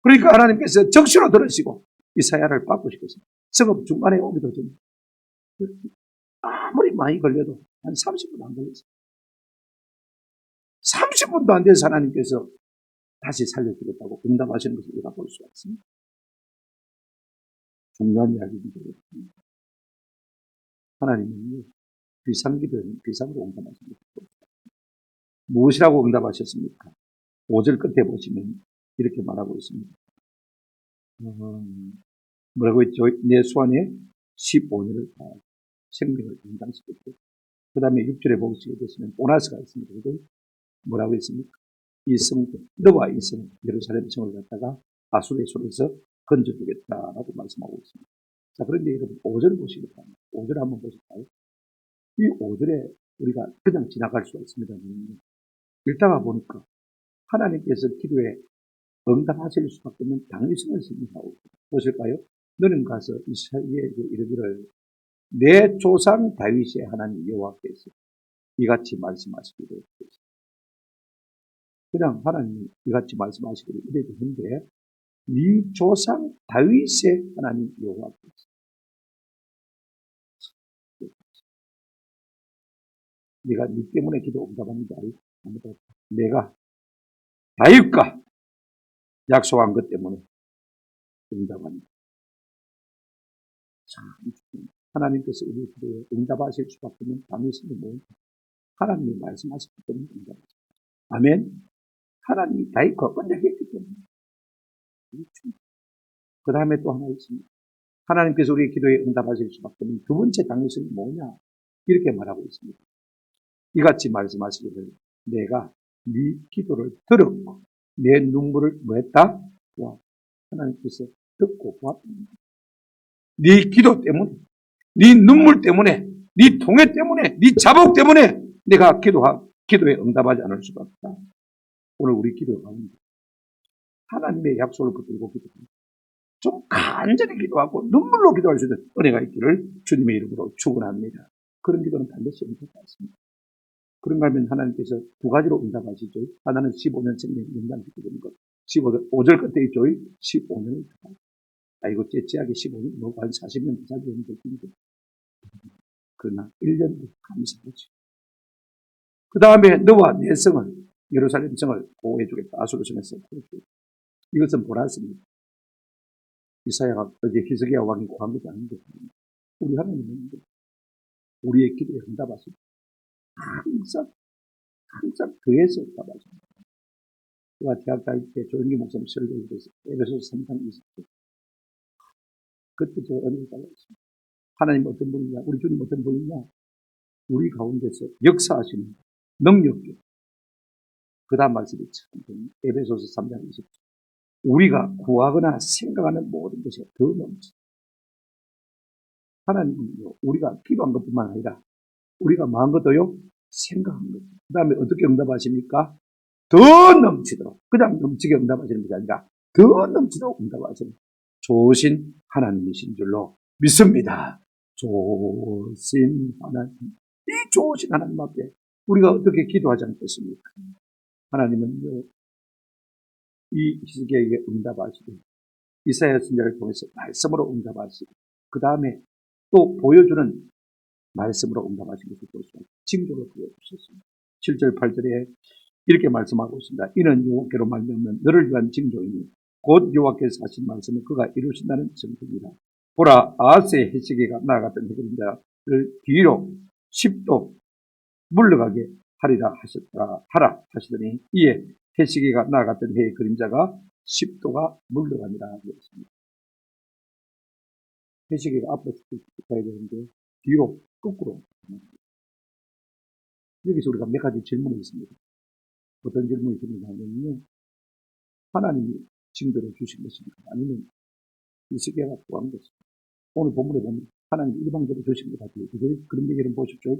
그러니까 하나님께서 적시로 들으시고 이사야를 바꾸시겠습니다. 성읍 중간에 오기도 전에 아무리 많이 걸려도 한 30분 안 걸렸어요. 30분도 안 돼서 하나님께서 다시 살려주겠다고 응답하시는 것을 우리가 볼 수가 있습니다. 중요한 이야기입니다. 하나님은 비상기도는 비상으로 응답하십니다. 무엇이라고 응답하셨습니까? 5절 끝에 보시면 이렇게 말하고 있습니다. 뭐라고 했죠? 내 소원에 15년을 다 생명을 연장시켰고 그 다음에 6절에 보시게 되시면 보너스가 있습니다. 뭐라고 했습니까? 이 성, 너와 이 성, 예루살렘 성을 갖다가 아수르의 손에서 건져주겠다라고 말씀하고 있습니다. 자, 그런데 여러분 5절 보시기 바랍니다. 5절 한번 보실까요? 이 5절에 우리가 그냥 지나갈 수가 있습니다. 읽다가 보니까 하나님께서 기도에 응답하실 수밖에 없는 당위성을 설명하고 보실까요? 너는 가서 이스라엘에게 이르기를 내 조상 다윗의 하나님 여호와께서 이같이 말씀하시기를 했습니다. 그냥 하나님이 이같이 말씀하시기를 이래 되는데 네 조상 다윗의 하나님 여호와께서 네가 네 때문에 기도 응답하는 줄 알고 아무도 내가 다윗과 약속한 것 때문에 응답합니다. 참 하나님께서 우리 기도에 응답하실 수밖에 없는 당위성이 뭐냐? 하나님이 말씀하셨기 때문에 응답하십니다. 아멘. 하나님이 다윗과 언약했기 때문에. 그 다음에 또 하나 있습니다. 하나님께서 우리의 기도에 응답하실 수밖에 없는 두 번째 당위성이 뭐냐? 이렇게 말하고 있습니다. 이같이 말씀하시기를 내가 네 기도를 들었고 내 눈물을 뭐했다? 와, 하나님께서 듣고 보았습니다. 네 기도 때문에, 네 눈물 때문에, 네 통해 때문에, 네 자복 때문에 내가 기도에 응답하지 않을 수가 없다. 오늘 우리 기도 가운데 하나님의 약속을 붙들고 기도합니다. 좀 간절히 기도하고 눈물로 기도할 수 있는 은혜가 있기를 주님의 이름으로 축원합니다. 그런 기도는 반드시 응답받습니다. 그런가 하면 하나님께서 두 가지로 응답하시죠. 하나는 15년 생명 연장시키게 되는 것. 5절 끝에 있죠. 15년을 이거 째째하게 15년, 한 40년 더 살면 될 텐데. 그러나 1년 감사하지. 그 다음에 너와 내 성을, 예루살렘 성을 보호해주겠다. 아수르성에서 보호해주겠다. 이것은 보라습니다. 이사야가 어제 히스기야 왕이 구한 것이 아닌데, 우리 하나님은 우리의 기도에 응답하십니다. 항상 더해서 응답하십니다. 제가 대학 다닐 때 조영기 목사님 설교를 해서 에베소서 3장 20절. 그때 제가 은혜를 받았습니다. 하나님 어떤 분이냐, 우리 주님 어떤 분이냐, 우리 가운데서 역사하시는 능력이. 그 다음 말씀이 참 에베소서 3장 20절. 우리가 구하거나 생각하는 모든 것이 더 넘치. 하나님은요, 우리가 기도한 것뿐만 아니라 우리가 마음 것도요, 생각한 것. 그 다음에 어떻게 응답하십니까? 더 넘치도록. 그냥 넘치게 응답하시는 것이 아니라 더 넘치도록 응답하시는 좋으신 하나님이신 줄로 믿습니다. 좋으신 하나님. 이 좋으신 하나님 앞에 우리가 어떻게 기도하지 않겠습니까? 하나님은요, 이 히스기야에게 응답하시고 이사야 선지자를 통해서 말씀으로 응답하시고 그 다음에 또 보여주는 말씀으로 응답하신 것을 볼 수 있습니다. 징조로 보여주셨습니다. 7절 8절에 이렇게 말씀하고 있습니다. 이는 여호와께로 말미암는 너를 위한 징조이니 곧 여호와께서 하신 말씀을 그가 이루신다는 증거입니다. 보라, 아하스의 히스기야가 나아갔던 그림자를 뒤로 10도 물러가게 하라 하시더니 이에 히스기야가 나아갔던 해의 그림자가 10도가 물러갑니다. 그랬습니다. 히스기야가 앞으로 가야 되는데 뒤로 거꾸로. 여기서 우리가 몇 가지 질문이 있습니다. 어떤 질문이 있냐면요, 하나님이 징조를 주신 것입니까? 아니면 히스기야가 구한 것입니까? 오늘 본문에 보면 하나님이 일방적으로 주신 것 같아요. 그런 얘기를 보십시오.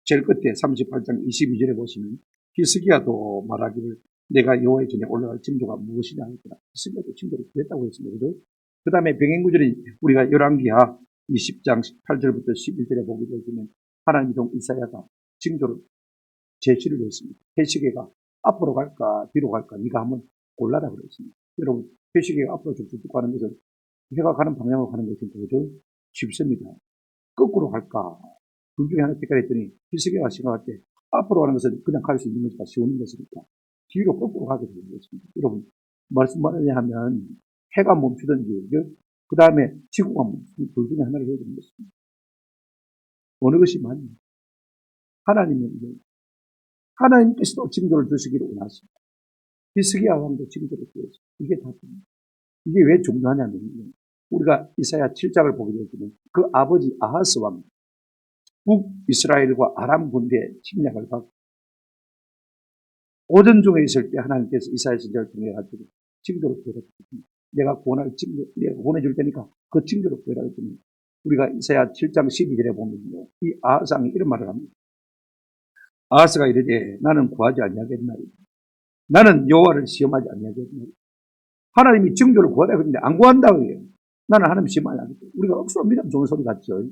제일 끝에 38장 22절에 보시면 히스기야도 말하기를 내가 여호와의 전에 올라갈 징조가 무엇이냐 했더라. 히스기야도 징조를 구했다고 했습니다. 그 다음에 병행구절이 우리가 열왕기하 20장 18절부터 11절에 보게 되면 하나님의 종 이사야가 징조를 제시를 했습니다. 히스기야가 앞으로 갈까 뒤로 갈까 네가 한번 골라라 그랬습니다. 여러분, 히스기야가 앞으로 쭉쭉 가는 것은 해가 가는 방향으로 가는 것이 도저히 쉽습니다. 거꾸로 갈까? 둘 중에 하나 택하라 했더니 히스기야가 생각할 때 앞으로 가는 것은 그냥 갈 수 있는 것이니까 쉬운 것이니까 뒤로 거꾸로 가게 되는 것입니다. 여러분, 말씀 말하냐 하면 해가 멈추든지 그 다음에 지구가 멈추든지 둘 중에 하나를 해야 되는 것입니다. 어느 것이 맞냐? 하나님께서도 징조를 주시기를 원하십니다. 히스기야 왕도 징조를 주었습니다. 이게 답입니다. 이게 왜 중요하냐면요, 우리가 이사야 7장을 보게 되면 그 아버지 아하스 왕 북이스라엘과 아람 군대의 침략을 받고 오전 중에 있을 때 하나님께서 이사야 선지자를 통해 가지고 징조를 보여줬습니다. 내가 보내줄 테니까 그 징조를 보여라 했더니 우리가 이사야 7장 12절에 보면요, 이 아하스 왕이 이런 말을 합니다. 아하스가 이르되 나는 구하지 아니하겠나이다. 나는 여호와를 시험하지 아니하겠나이다. 하나님이 징조를 구하라 그러는데 안 구한다고 해요. 나는 하나님 시험하지 않겠다. 우리가 억수로 믿으면 좋은 소리 같죠.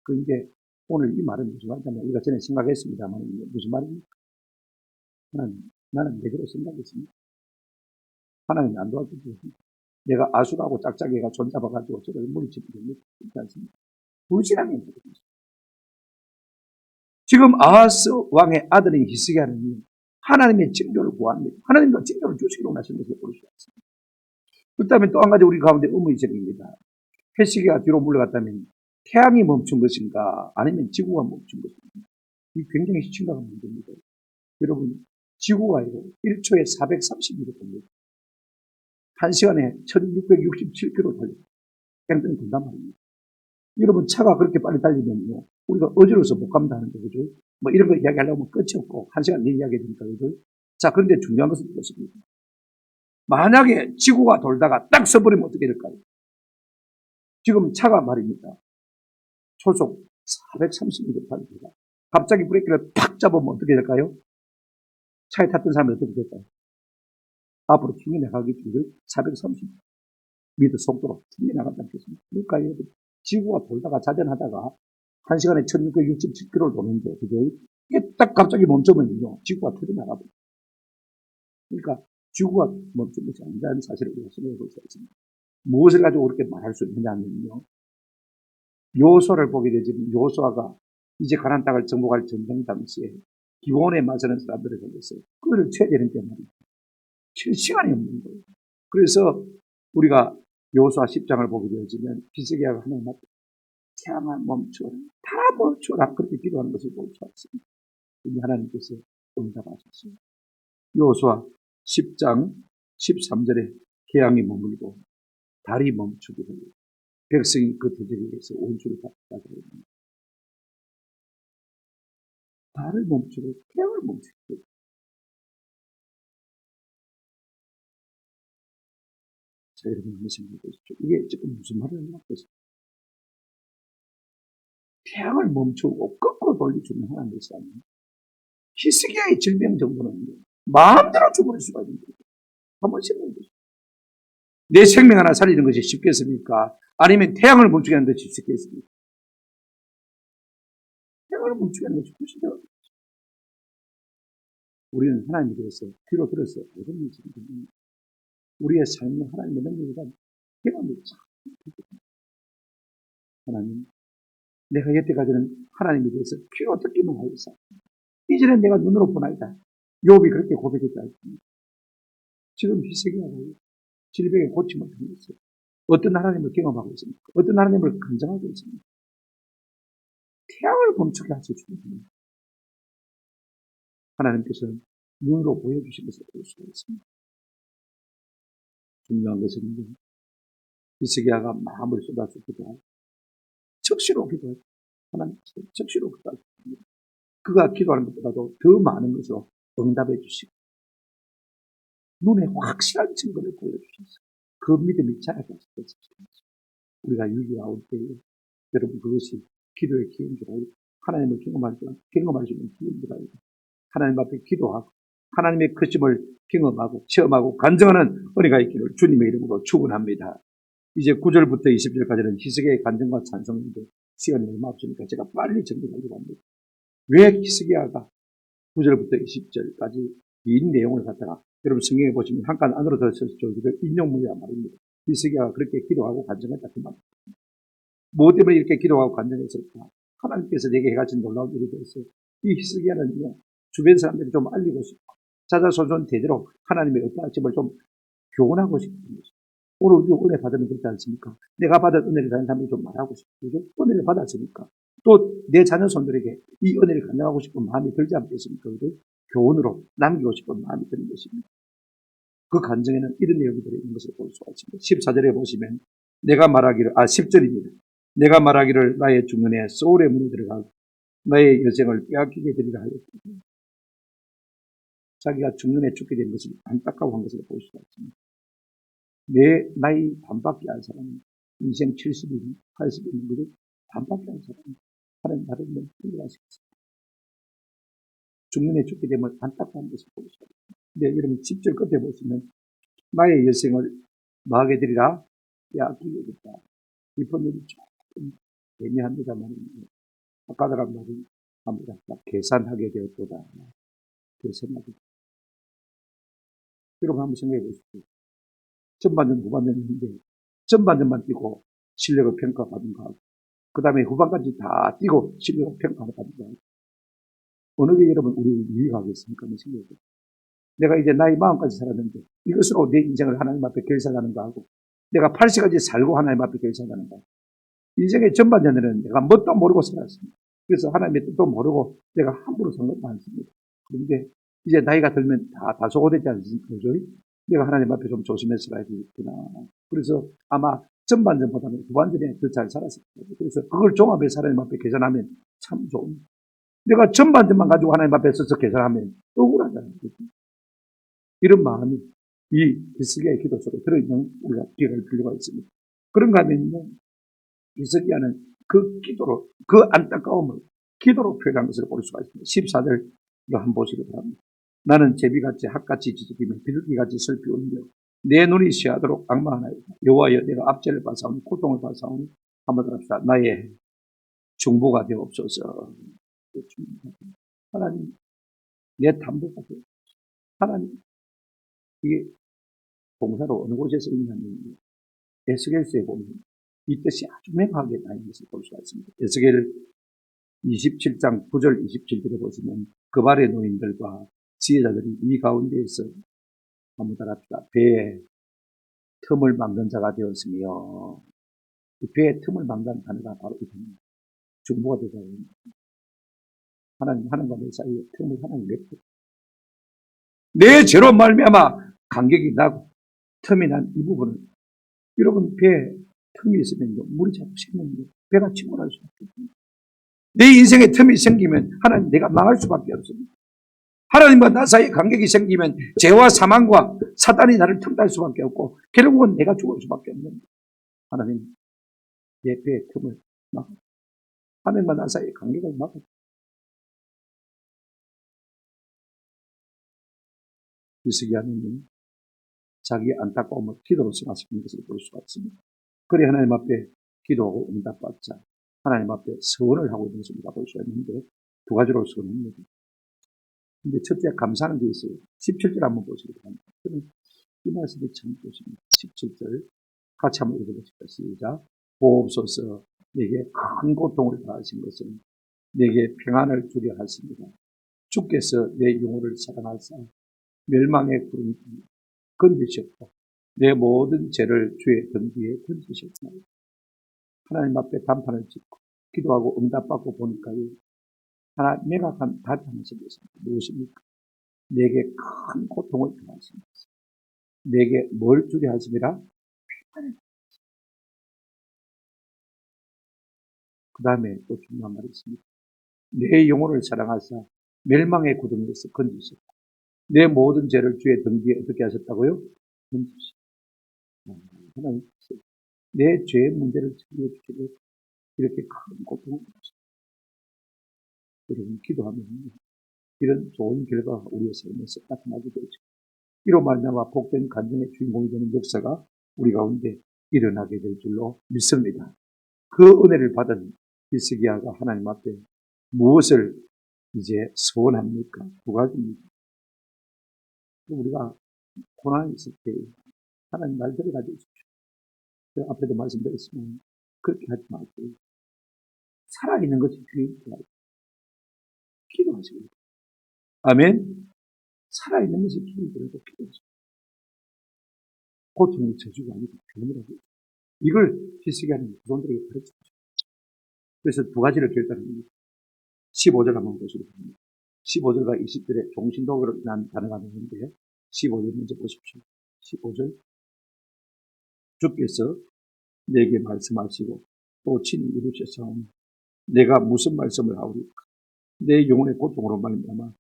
그런데 오늘 이 말은 무슨 말이냐면 우리가 전에 생각했습니다만 무슨 말입니까? 나는 내대로 생각했습니다. 하나님이 안 도와주고 내가 아수라고 짝짝이가 손잡아가지고 저를 물리치는 게 있지 않습니까? 불신앙이 있는 겁니다. 지금 아하스 왕의 아들인 히스기야는 하나님의 징조를 구합니다. 하나님도 징조를 주시기로 하신 것을 볼 수 있습니다. 그렇다면 또 한 가지 우리 가운데 의문점입니다. 히스기야가 뒤로 물러갔다면 태양이 멈춘 것인가 아니면 지구가 멈춘 것인가? 이 굉장히 심각한 문제입니다. 여러분, 지구가 1초에 430km 됩니다. 1시간에 1667km 달립니다. 뺑뺑 돈단 말입니다. 여러분, 차가 그렇게 빨리 달리면요, 우리가 어지러워서 못 간다는 거죠. 뭐 이런 거 이야기하려면 끝이 없고 1시간 내 이야기 되니까 그죠. 자, 그런데 중요한 것은 이것입니다. 만약에 지구가 돌다가 딱 서버리면 어떻게 될까요? 지금 차가 말입니다. 초속 430m 달립니다. 갑자기 브레이크를 팍 잡으면 어떻게 될까요? 차에 탔던 사람이 어떻게 될까요? 앞으로 튕겨 나가기 전에 430m. 믿어 속도로 튕겨나간다 않겠습니까? 그러니까 여러분, 지구가 돌다가 자전하다가 1시간에 1667km를 도는데, 그죠? 이게 딱 갑자기 멈추면요, 지구가 터져나가버려요. 그러니까 지구가 멈춘 것이 아니라는 사실을 우리가 생각해 볼 수 있습니다. 무엇을 가지고 그렇게 말할 수 있느냐면요, 요소를 보게 되지만 요소아가 이제 가나안 땅을 정복할 전쟁 당시에 기온에 맞서는 사람들을 보겠어요. 그거를 최대는 때 말이죠. 칠 시간이 없는 거예요. 그래서 우리가 여호수아 10장을 보게 되어지면 히스기야가 하나님 앞에 태양아 멈춰라, 다 멈춰라, 그렇게 기도하는 것을 볼 수 있습니다. 하나님께서 응답하셨어요. 여호수아 10장 13절에 태양이 머물고 달이 멈추게 되고 백성이 그 대적에게서 온수를 받다가 달을 멈추고 태양을 멈추고. 자, 여러분 한번 생각해 보십시오. 이게 지금 무슨 말을 하는 것이죠? 태양을 멈추고 거꾸로 돌려주는 하나님의 삶. 히스기야의 질병 정도는 마음대로 죽을 수가 있는 거예요. 한번 생각해 보십시오. 내 생명 하나 살리는 것이 쉽겠습니까? 아니면 태양을 멈추게 하는 것이 쉽겠습니까? 태양을 멈추게 하는 것이 훨씬 더. 우리는 하나님에 대해서 귀로 들어서 모든 일을 지금 우리의 삶은 하나님의 능력이다. 경험이 참. 하나님, 내가 여태까지는 하나님에 대해서 귀로 듣기만 하고 있어. 이제는 내가 눈으로 보나이다. 욥이 그렇게 고백했지 않습니까? 지금 히스기야가 질병에 고침을 당했어요 어떤 하나님을 경험하고 있습니까? 어떤 하나님을 간증하고 있습니까? 태양을 멈추게 하셔주는 하나님. 하나님께서는 눈으로 보여주신 것을 볼 수가 있습니다. 중요한 것은 히스기야가 마음을 쏟아서 기도하고 적시로 기도하고 하나님께서 적시로 기도하십니다. 그가 기도하는 것보다도 더 많은 것으로 응답해 주시고 눈에 확실한 증거를 보여주셨어요. 그 믿음이 자라갔을 때 우리가 유기와올 때에 여러분 그것이 기도의 기회인 줄 알고 하나님을 경험할 수 있는 기회인 줄 알고 하나님 앞에 기도하고 하나님의 크심을 경험하고 체험하고 간증하는 은혜가 있기를 주님의 이름으로 축원합니다. 이제 9절부터 20절까지는 히스기야의 간증과 찬송인데 시간이 얼마 없으니까 제가 빨리 정리하려고 합니다. 왜 히스기야가 9절부터 20절까지 이 내용을 갖다가 여러분 성경에 보시면 한 칸 안으로 더 써주기를 인용문이란 말입니다. 히스기야가 그렇게 기도하고 간증했다 그 말입니다. 뭐 때문에 이렇게 기도하고 간증했을까? 하나님께서 내게 해가신 놀라운 일이 되었어요. 이 히스기야는요, 주변 사람들이 좀 알리고 싶고 자자손손 대대로 하나님의 어떠하심을 좀 교훈하고 싶은 거죠. 오늘 우리가 은혜 받으면 그렇지 않습니까? 내가 받은 은혜를 다른 사람들이 좀 말하고 싶고 은혜를 받았으니까 또 내 자녀 손들에게 이 은혜를 간증하고 싶은 마음이 들지 않겠습니까? 교훈으로 남기고 싶은 마음이 드는 것입니다. 그 간증에는 이런 내용이 들어있는 것을 볼 수가 있습니다. 14절에 보시면 내가 말하기를 10절입니다. 내가 말하기를 나의 중년에 소울의 문에 들어가고 나의 여생을 빼앗기게 되리라 하였거든요. 자기가 중년에 죽게 된 것을 안타까워한 것을 볼 수가 있습니다. 내 나이 반밖에 안 사람은 인생 70일, 80일 것을 반밖에 안 사람은 하나님 나를 힘들어하시겠습니다. 중년에 죽게 되면 안타까운 것을 볼 수가 있습니다. 근데 여러분 10절 끝에 보시면 나의 여생을 뭐하게 되리라 빼앗기겠다. 이번 일이 조금 애매합니다만 아까들한 말이 합니다. 계산하게 되었도다. 계산하게. 여러분 한번 생각해 보십시오. 전반전, 후반전인데 전반전만 뛰고 실력을 평가받은 거하고 그 다음에 후반까지 다 뛰고 실력을 평가받은 거하고 어느 게 여러분 우리 유익하겠습니까? 생각해 보십시오. 내가 이제 나이 40까지 살았는데 이것으로 내 인생을 하나님 앞에 결산하는 거하고 내가 80까지 살고 하나님 앞에 결산하는 거. 인생의 전반전에는 내가 뭣도 모르고 살았습니다. 그래서 하나님의 뜻도 모르고 내가 함부로 산 것도 많습니다. 그런데 이제 나이가 들면 다 소거되지 않습니까? 내가 하나님 앞에 좀 조심해서 살아야 되겠구나. 그래서 아마 전반전보다는 후반전에 더 잘 살았을 거예요. 그래서 그걸 종합해서 하나님 앞에 계산하면 참 좋은. 내가 전반전만 가지고 하나님 앞에 서서 계산하면 억울하잖아요. 이런 마음이 이 히스기야의 기도 속에 들어있는 우리가 기회를 필요가 있습니다. 그런가 하면요, 히스기야는 그 기도로, 그 안타까움을 기도로 표현한 것을 볼 수가 있습니다. 14절 이거 한번 보시기 바랍니다. 나는 제비같이 학같이 지저귀며 비둘기같이 슬피 울며 내 눈이 시하도록 악마하나이다. 여호와여 내가 압제를 받사오니 고통을 받사오니 한번 합시다. 나의 중보가 되옵소서. 하나님 내 담보가 되옵소서. 하나님 이게 동사로 어느 곳에서 있냐면 에스겔서에 보면 이 뜻이 아주 명확하게 나인 것을 볼 수가 있습니다. 에스겔 27장 9절 27절에 보시면 그발의 노인들과 지혜자들이 이 가운데에서 한번 따라합시다. 배에 틈을 막는 자가 되었으며 이 배에 틈을 막는 단어가 바로 이 단어입니다. 중보가 되자. 하나님과 내 사이에 틈을 하나님 냈고 내 죄로 말미암아 간격이 나고 틈이 난 이 부분을 여러분 배에 틈이 있으면 물이 자꾸 새는 배가 침몰할 수밖에 없습니다. 내 인생에 틈이 생기면 하나님 내가 망할 수밖에 없습니다. 하나님과 나 사이에 간격이 생기면 죄와 사망과 사단이 나를 틈탈 수밖에 없고 결국은 내가 죽을 수밖에 없는 하나님 내 배의 틈을 막아 하나님과 나 사이에 간격을 막아 히스기야는 자기 안타까움을 기도로 승화시키는 것을 볼 수가 있습니다. 그래 하나님 앞에 기도하고 응답받자 하나님 앞에 서원을 하고 있는 것을 우리가 볼 수가 있는데 두 가지로 서원합니다. 근데 첫째 감사하는 게 있어요. 17절 한번 보시기 바랍니다. 이 말씀이 참 좋습니다. 17절 같이 한번 읽어보십시다. 시작. 보옵소서 내게 큰 고통을 당하신 것은 내게 평안을 주려 하십니다. 주께서 내 영혼을 사랑하사 멸망의 구름 건지셨고 내 모든 죄를 주의 등 위에 던지셨나요. 하나님 앞에 단판을 짓고 기도하고 응답받고 보니까요. 하나 명확한 답변을 쓰겠습니다. 무엇입니까? 내게 큰 고통을 당하십니다. 내게 뭘 주려 하십니다. 그 다음에 또 중요한 말이 있습니다. 내 영혼을 사랑하사 멸망의 구덩이에서 건지셨고 내 모든 죄를 주의 등 뒤에 어떻게 하셨다고요? 건지셨고 하나님 내 죄의 문제를 처리해 주시고 이렇게 큰 고통을 당하셨습니다. 여러분 기도하면 이런 좋은 결과가 우리의 삶에서 나타나게 되죠. 이로 말미암아 복된 간증의 주인공이 되는 역사가 우리 가운데 일어나게 될 줄로 믿습니다. 그 은혜를 받은 히스기야가 하나님 앞에 무엇을 이제 소원합니까? 두 가지입니다. 우리가 고난이 있을 때 하나님 말들을 가지고 제가 앞에도 말씀드렸지만 그렇게 하지 말고 살아있는 것이 주인이다. 기도하시고 아멘. 살아있는 것이 주인이라고 기도하시고 고통이 저주가 아니고 병이라고 이걸 히스기야는 후손들에게 가르치죠. 그래서 두 가지를 결단합니다. 15절 한번 보시기 바랍니다. 15절과 20절에 종신독으로 난 단어가 나오는데 15절 먼저 보십시오. 15절 주께서 내게 말씀하시고 또 친히 이루셨사오니 내가 무슨 말씀을 하오리까. 내 영혼의 고통으로 말미암아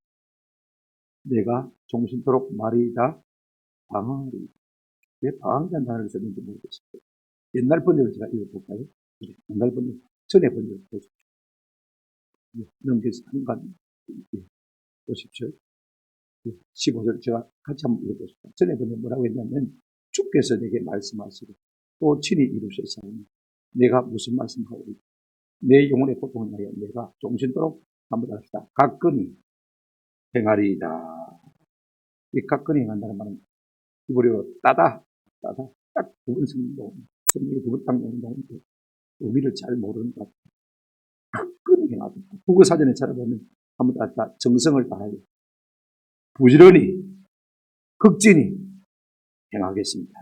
내가 종신토록 말이다 방황하리이다. 왜 방황이라는 단어를 썼는지 모르겠어요. 옛날 번역을 제가 읽어볼까요? 옛날 번역, 전에 번역을 보십시오. 넘겨서 한간 보십시오. 15절 제가 같이 한번 읽어보십시오. 전에 번역 뭐라고 했냐면 주께서 내게 말씀하시고 또 친히 이루셨사오니 내가 무슨 말씀하오리까. 내 영혼의 고통을 위하여 내가 종신토록 한번 합시다. 가끔이 행하리이다. 이 가끔이 행한다는 말은 이보리로 따다 딱 두 번 성경 성경이 두 번 딱 나오는데 의미를 잘 모르는 것 같아요. 가끔이 행하다. 국어사전에 찾아보면 한번 다 정성을 다하여 부지런히 극진히 행하겠습니다.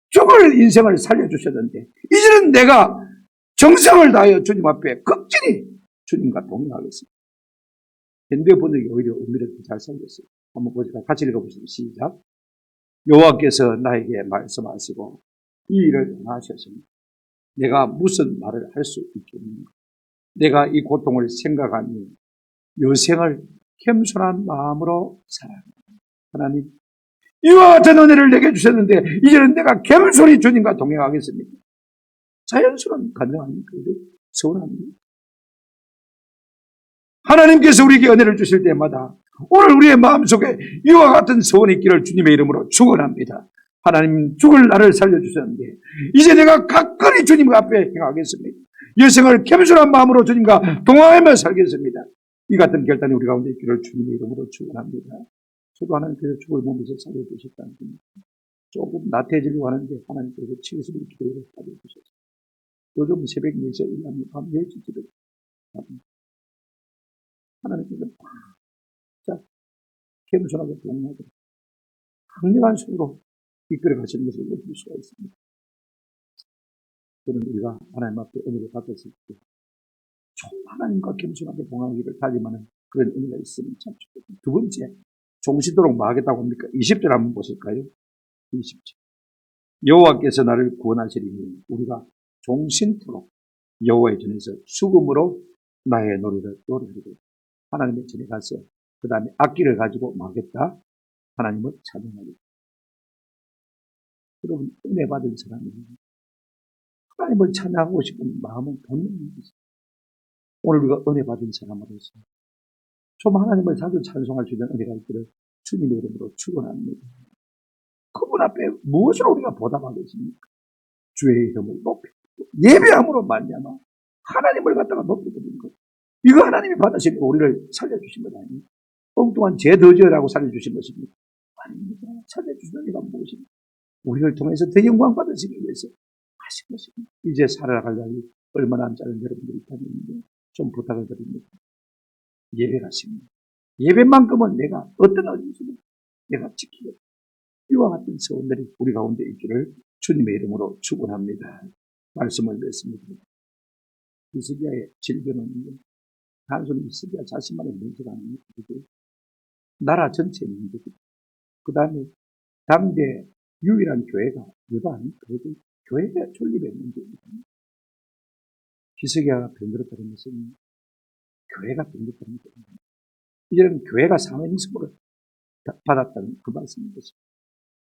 죽을 인생을 살려주셨는데 이제는 내가 정성을 다하여 주님 앞에 극진히 주님과 동행하겠습니다. 현대 번역이 오히려 의미를 더 잘 살렸어요. 한번 보시다 같이 읽어보시죠. 시작. 여호와께서 나에게 말씀하시고 이 일을 행하셨으니 내가 무슨 말을 할 수 있겠는가. 내가 이 고통을 생각하니 여생을 겸손한 마음으로 살아갑니다. 하나님 이와 같은 은혜를 내게 주셨는데 이제는 내가 겸손히 주님과 동행하겠습니다. 자연스러운 가능합니까? 서운합니다. 하나님께서 우리에게 은혜를 주실 때마다 오늘 우리의 마음속에 이와 같은 소원이 있기를 주님의 이름으로 축원합니다. 하나님 죽을 나를 살려주셨는데 이제 내가 가까이 주님 앞에 행하겠습니다. 여생을 겸손한 마음으로 주님과 동행하며 살겠습니다. 이 같은 결단이 우리 가운데 있기를 주님의 이름으로 축원합니다. 저도 하나님께서 죽을 몸에서 살려주셨다는 겁니다. 조금 나태해지려고 하는데 하나님께서 70일 기도를 살려주셨어요. 요즘 새벽 4시에 일어나면 밤 10시쯤에 하나님께서 자 겸손하게 동행하고 강력한 손으로 이끌어 가시는 것을 볼 수가 있습니다. 저는 우리가 하나님 앞에 은혜를 받았을 때 총 하나님과 겸손하게 동행하기를 다짐하는 그런 은혜가 있으면 참 좋겠습니다. 두 번째, 종시도록 뭐 하겠다고 합니까? 20절 한번 보실까요? 20절. 여호와께서 나를 구원하시리니 우리가 종신토록 여호와의 전에서 수금으로 나의 노래를 노래하리라. 하나님의 전에 가서 그 다음에 악기를 가지고 뭐 하겠다? 하나님을 찬양하리라. 여러분, 은혜 받은 사람입니다. 하나님을 찬양하고 싶은 마음은 본능입니다. 오늘 우리가 은혜 받은 사람으로서 좀 하나님을 자주 찬송할 수 있는 은혜가 있기를 주님의 이름으로 축원합니다. 그분 앞에 무엇을 우리가 보답하겠습니까? 주의 이름을 높이고 예배함으로 말미암아 하나님을 갖다가 높여드리는 것. 이거 하나님이 받으시고 우리를 살려주신 것 아닙니까? 엉뚱한 죄더지라고 살려주신 것입니다. 아닙니다. 살려주신 은혜가 무엇입니까? 우리를 통해서 더 영광 받으시기 위해서 하신 것입니다. 이제 살아갈 날이 얼마 남지 않은 여러분들이 있다면 좀 부탁을 드립니다. 예배하십니다. 예배만큼은 내가 어떤 어디서든 내가 지키겠다. 이와 같은 소원들이 우리 가운데 있기를 주님의 이름으로 축원합니다. 말씀을 맺습니다. 히스기야의 질병은 단순히 히스기야 자신만의 문제가 아닙니다. 나라 전체의 문제입니다. 그 다음에 당대 유일한 교회가 유다 아닙니까? 교회가 존립의 문제입니다. 히스기야가 병들었다는 것은 교회가 병들었다는 것입니다. 이제는 교회가 사명성을 받았다는 그 말씀인 것입니다.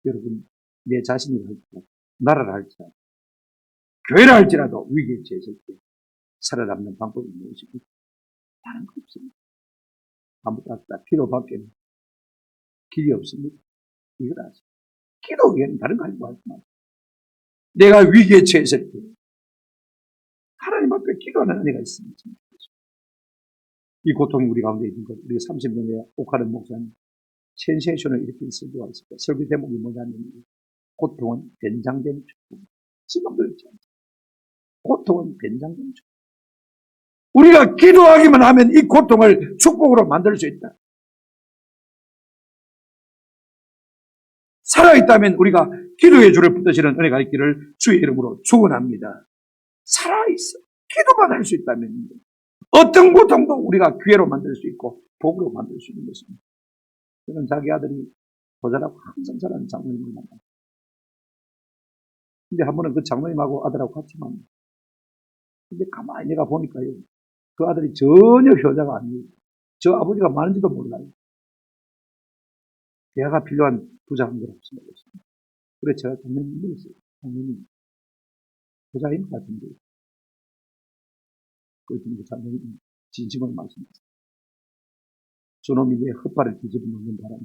여러분, 내 자신이 할지라도, 나라를 할지라도, 교회를 할지라도 위기에 처했을 때 살아남는 방법이 무엇입니까? 다른 거 없습니다. 아무것도 기도밖에는 길이 없습니다. 이걸 아세요. 기도 외에는 다른 거 하지도 않지만 내가 위기에 처했을 때 하나님 앞에 기도하는 은혜가 있습니다. 이 고통이 우리 가운데 있는 것, 우리 30년의 옥하는 목사님 센세이션을 이렇게 설교가 있습니다. 설교 제목이 뭐냐면 고통은 변장된 축복. 지금도 있지 않습니까? 고통은 변장된 축복. 우리가 기도하기만 하면 이 고통을 축복으로 만들 수 있다. 살아있다면 우리가 기도의 줄을 붙드시는 은혜가 있기를 주의 이름으로 축원합니다. 살아있어. 기도만 할 수 있다면 어떤 고통도 우리가 기회로 만들 수 있고 복으로 만들 수 있는 것입니다. 저는 자기 아들이 보자라고 항상 잘하는 장모님을 만납니다. 근데 한 번은 그 장모님하고 아들하고 같이 만납니다. 근데 가만히 내가 보니까요, 그 아들이 전혀 효자가 아니에요. 저 아버지가 많은지도 몰라요. 대화가 필요한 부자한 걸 없습니다. 그래서 제가 장모님 물었어요. 장모님, 부자인 것 같은데. 그랬더니 장모님 진심을 말씀하셨어요. 저놈이 내 헛발을 뒤집어 놓는 바람에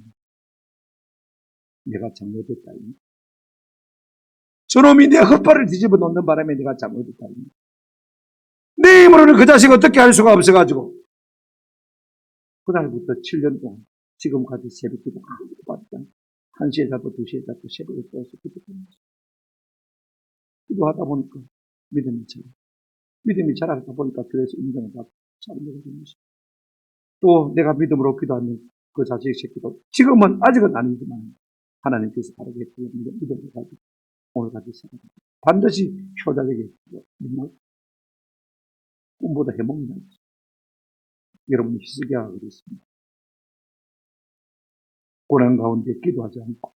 내가 잘못했다니. 저놈이 내 헛발을 뒤집어 놓는 바람에 내가 잘못했다니. 내 힘으로는 그 자식 어떻게 할 수가 없어가지고 그날부터 7년 동안 지금까지 새벽 기도 아무도 받지 않고 1시에 자고 2시에 자고 새벽에 떠서 기도하는 거죠. 기도하다 보니까 믿음이 자라. 믿음이 자라다 보니까 교회에서 인정을 받고 자라게 되는 것입니다. 또 내가 믿음으로 기도하는 그 자식의 새끼도 지금은 아직은 아니지만 하나님께서 바르게 믿음을 가지고 오늘까지 살아갑니다. 반드시 효자되게 믿는 꿈보다 해몽이 나죠. 여러분이 히스기야가 그랬습니다. 고난 가운데 기도하지 않고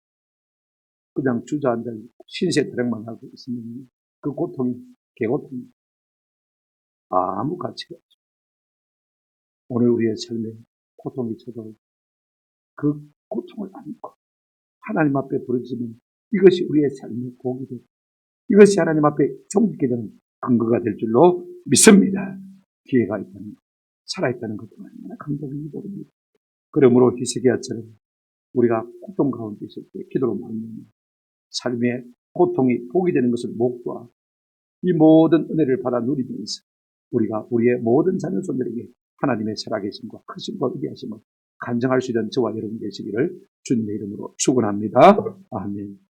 그냥 주저앉아 신세 타령만 하고 있으면 그 고통이 개고통이 아무 가치가 없죠. 오늘 우리의 삶에 고통이 찾아올 그 고통을 안고 하나님 앞에 부르짖으면 이것이 우리의 삶의 복이 되고 이것이 하나님 앞에 종깃게 되는 근거가 될 줄로 믿습니다. 기회가 있다는 것, 살아있다는 것도 얼마나 감동인지 모릅니다. 그러므로 히스기야처럼 우리가 고통 가운데 있을 때 기도로 막는 삶의 고통이 복이 되는 것을 목도하고 이 모든 은혜를 받아 누리면서 우리가 우리의 모든 자녀손들에게 하나님의 살아계심과 크심과 위대하심을 간증할 수 있는 저와 여러분 되시기를 주님의 이름으로 축원합니다. 아멘.